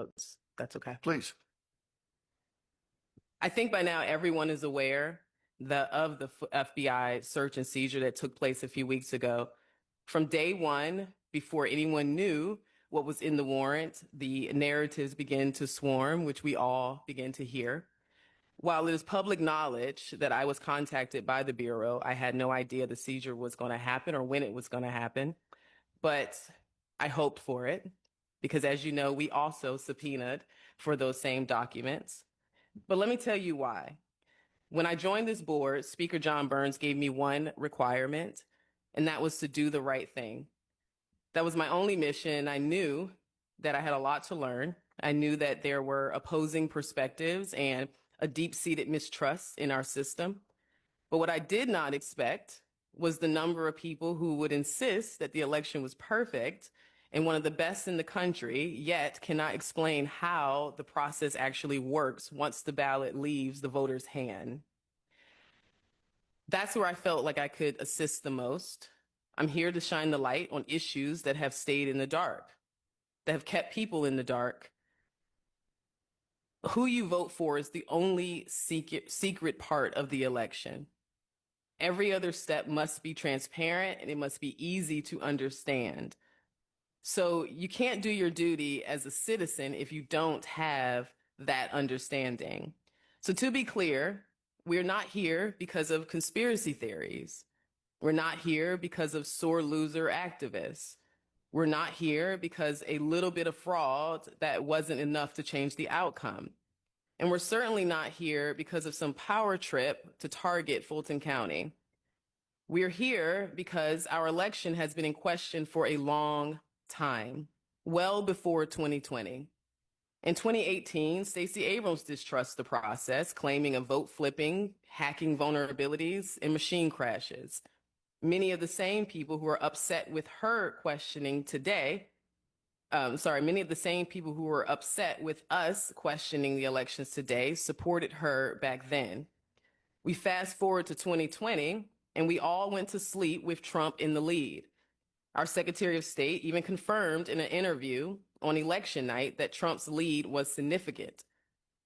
notes. That's okay. Please. I think by now everyone is aware of the FBI search and seizure that took place a few weeks ago. From day one, before anyone knew what was in the warrant, the narratives began to swarm, which we all began to hear. While it is public knowledge that I was contacted by the Bureau, I had no idea the seizure was going to happen or when it was going to happen. But I hoped for it because, as you know, we also subpoenaed for those same documents. But let me tell you why. When I joined this board, Speaker John Burns gave me one requirement, and that was to do the right thing. That was my only mission. I knew that I had a lot to learn. I knew that there were opposing perspectives and a deep-seated mistrust in our system. But what I did not expect was the number of people who would insist that the election was perfect and one of the best in the country, yet cannot explain how the process actually works once the ballot leaves the voter's hand. That's where I felt like I could assist the most. I'm here to shine the light on issues that have stayed in the dark, that have kept people in the dark. Who you vote for is the only secret part of the election. Every other step must be transparent and it must be easy to understand. So you can't do your duty as a citizen if you don't have that understanding. So to be clear, we're not here because of conspiracy theories. We're not here because of sore loser activists. We're not here because a little bit of fraud that wasn't enough to change the outcome. And we're certainly not here because of some power trip to target Fulton County. We're here because our election has been in question for a long time, well before 2020. In 2018, Stacey Abrams distrusts the process, claiming of vote flipping, hacking vulnerabilities, and machine crashes. Many of the same people who are upset with her questioning today, many of the same people who were upset with us questioning the elections today supported her back then. We fast forward to 2020, and we all went to sleep with Trump in the lead. Our Secretary of State even confirmed in an interview on election night that Trump's lead was significant.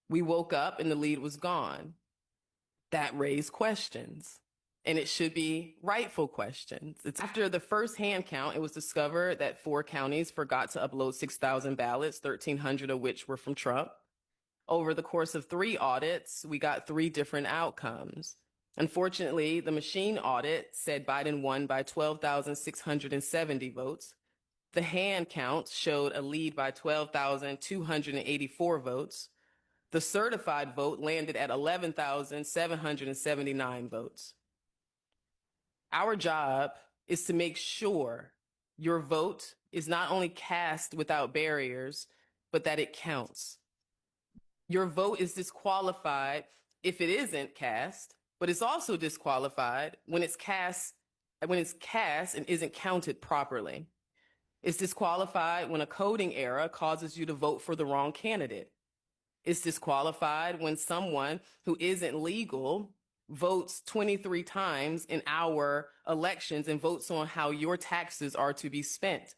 We woke up and the lead was gone. That raised questions, and it should be rightful questions. It's after the first hand count, it was discovered that 4 counties forgot to upload 6,000 ballots, 1,300 of which were from Trump. Over the course of 3 audits, we got 3 different outcomes. Unfortunately, the machine audit said Biden won by 12,670 votes. The hand count showed a lead by 12,284 votes. The certified vote landed at 11,779 votes. Our job is to make sure your vote is not only cast without barriers, but that it counts. Your vote is disqualified if it isn't cast, but it's also disqualified when it's cast and isn't counted properly. It's disqualified when a coding error causes you to vote for the wrong candidate. It's disqualified when someone who isn't legal votes 23 times in our elections and votes on how your taxes are to be spent.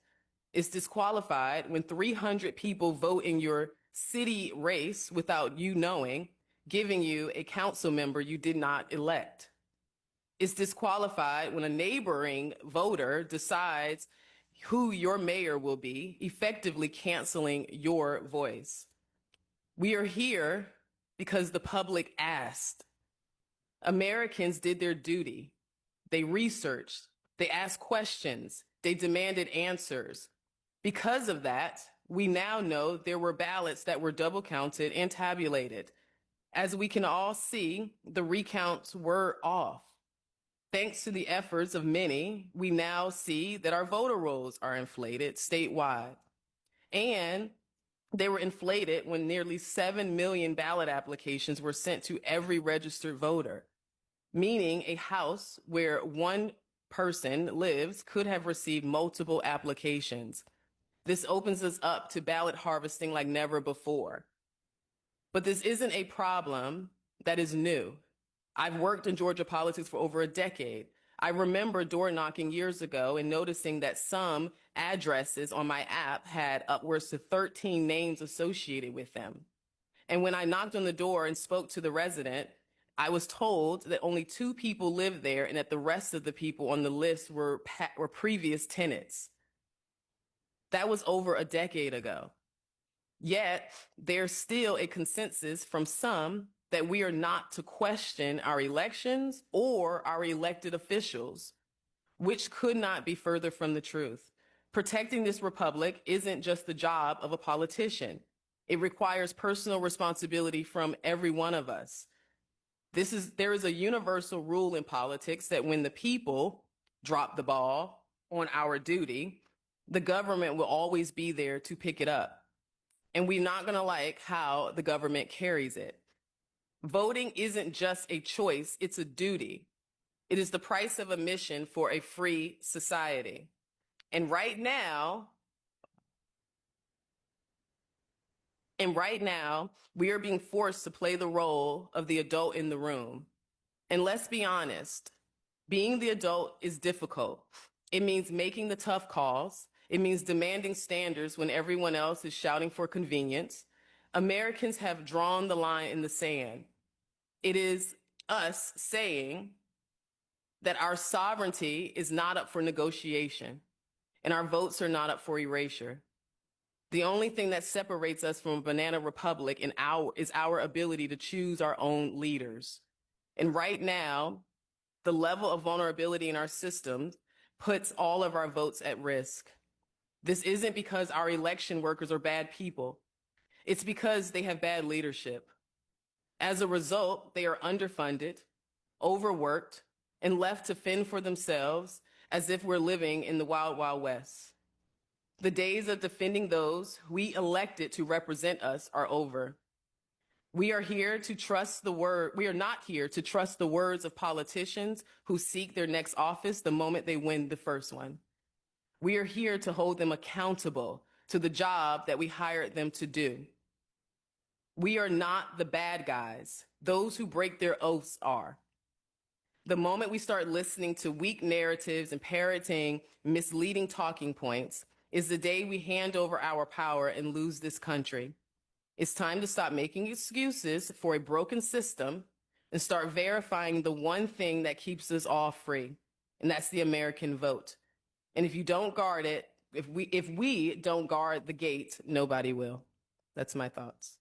It's disqualified when 300 people vote in your city race without you knowing, giving you a council member you did not elect. It's disqualified when a neighboring voter decides who your mayor will be, effectively canceling your voice. We are here because the public asked. Americans did their duty. They researched, they asked questions, they demanded answers. Because of that, we now know there were ballots that were double counted and tabulated. As we can all see, the recounts were off. Thanks to the efforts of many, we now see that our voter rolls are inflated statewide. And they were inflated when nearly 7 million ballot applications were sent to every registered voter, meaning a house where one person lives could have received multiple applications. This opens us up to ballot harvesting like never before. But this isn't a problem that is new. I've worked in Georgia politics for over a decade. I remember door knocking years ago and noticing that some addresses on my app had upwards to 13 names associated with them. And when I knocked on the door and spoke to the resident, I was told that only 2 people lived there and that the rest of the people on the list were previous tenants. That was over a decade ago. Yet, there's still a consensus from some that we are not to question our elections or our elected officials, which could not be further from the truth. Protecting this republic isn't just the job of a politician. It requires personal responsibility from every one of us. There is a universal rule in politics that when the people drop the ball on our duty, the government will always be there to pick it up. And we're not going to like how the government carries it. Voting isn't just a choice, it's a duty. It is the price of admission for a free society. And right now, we are being forced to play the role of the adult in the room. And let's be honest, being the adult is difficult. It means making the tough calls. It means demanding standards when everyone else is shouting for convenience. Americans have drawn the line in the sand. It is us saying that our sovereignty is not up for negotiation and our votes are not up for erasure. The only thing that separates us from a banana republic is our ability to choose our own leaders. And right now, the level of vulnerability in our system puts all of our votes at risk. This isn't because our election workers are bad people. It's because they have bad leadership. As a result, they are underfunded, overworked, and left to fend for themselves as if we're living in the wild, wild west. The days of defending those we elected to represent us are over. We are not here to trust the words of politicians who seek their next office the moment they win the first one. We are here to hold them accountable to the job that we hired them to do. We are not the bad guys. Those who break their oaths are. The moment we start listening to weak narratives and parroting misleading talking points is the day we hand over our power and lose this country. It's time to stop making excuses for a broken system and start verifying the one thing that keeps us all free, and that's the American vote. And if you don't guard it, if we don't guard the gate, nobody will. That's my thoughts.